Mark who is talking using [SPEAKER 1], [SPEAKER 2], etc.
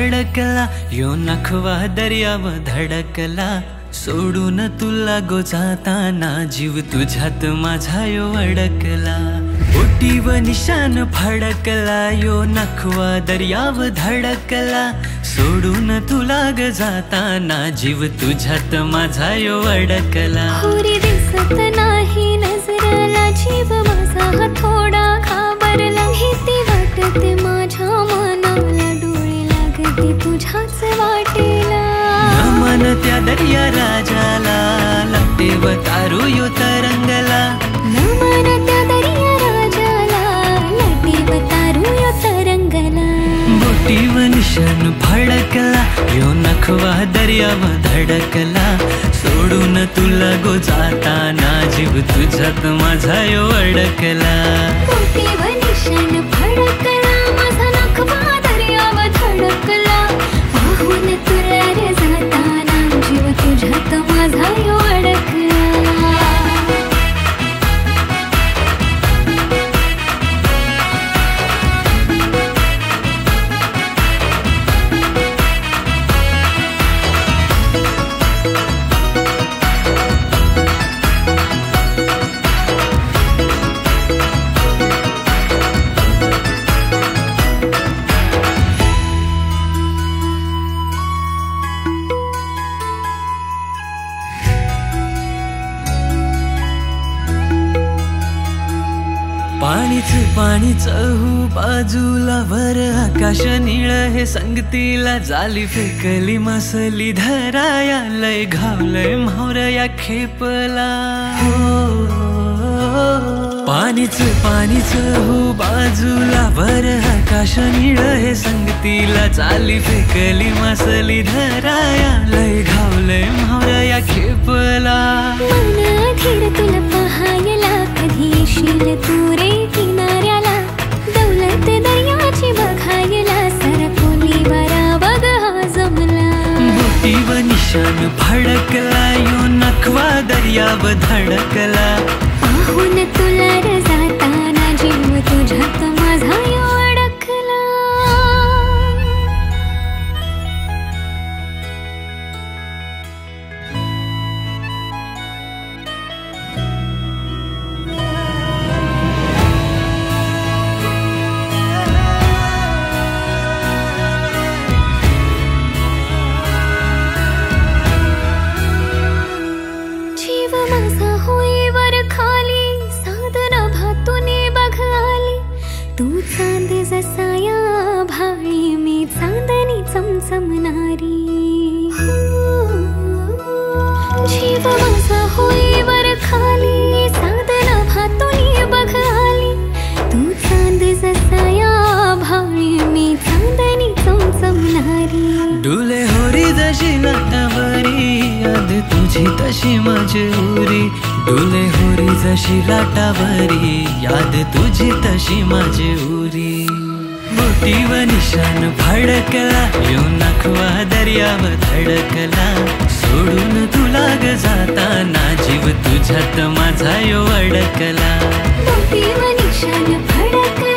[SPEAKER 1] फडकला यो नखवा दर्याव धडकला सोडून तुला गो जाताना जीव तुझ्यात माझा यो अडकला बोटीव निशान फडकला यो नखवा दर्याव धडकला सोडून तुला ग जाताना जीव तुझ्यात माझा यो अडकला
[SPEAKER 2] होरी दिसत नाही नजराला जीव माझा थोडा घाबरला भीती वाटते माझ्या मनाला डोळे लागते तुझ्याच वाटेला
[SPEAKER 1] नमन त्या दर्या राजाला लाटेव तारू यो तरंगला
[SPEAKER 2] नमन त्या दर्या राजाला लाटेव तारू यो तरंगला
[SPEAKER 1] बोटीव निशान फडकला यो नखवा दर्याव धडकला सोडून तुला गो जाताना जीव तुझ्यात माझा यो अडकला
[SPEAKER 2] बोटीव निशान फडकला माझा नखवा दर्याव धडकला वाहून तुला रे जाताना जीव तुझ्यात माझा यो अडकला
[SPEAKER 1] पाणीच हो बाजूला वर आकाश निळ हे संगतीला जाली फेकली मासली धराया लय घावलय म्हावरया खेपला पाणीच हो बाजूला वर आकाश निळ हे संगतीला जाली फेकली मासली धराया लय घावलय म्हावरया खेपला
[SPEAKER 2] मन अधीर तुला पाहायला कधी येशील तू रे किनाऱ्याला दौलत दर्याची बघायला सरकोली वारा बघ हा जमला
[SPEAKER 1] बोटीव निशान फडकला यो नखवा दर्याव धडकला
[SPEAKER 2] पाहून तुला रे जाताना जीव तुझ्यात माझा यो अडकला जीव माझा होई वर खाली साधना भातुनी बघ आली तू चांद जसा या भाळी मी चांदणी चमचमणारी जीव माझा होई वर खाली साधना भातुनी बघ आली तू चांद जसा या भाळी मी चांदणी चमचमणारी
[SPEAKER 1] डुले होरी जशी लाटावरी याद तुझी तशी मजूरी डुले होरी जशी लाटावरी याद तुझी तशी मजूरी बोटीव निशान फडकला यो नखवा दर्याव धडकला सोडून तुला ग जाताना जीव तुझ्यात माझा यो अडकला
[SPEAKER 2] बोटीव निशान फडकला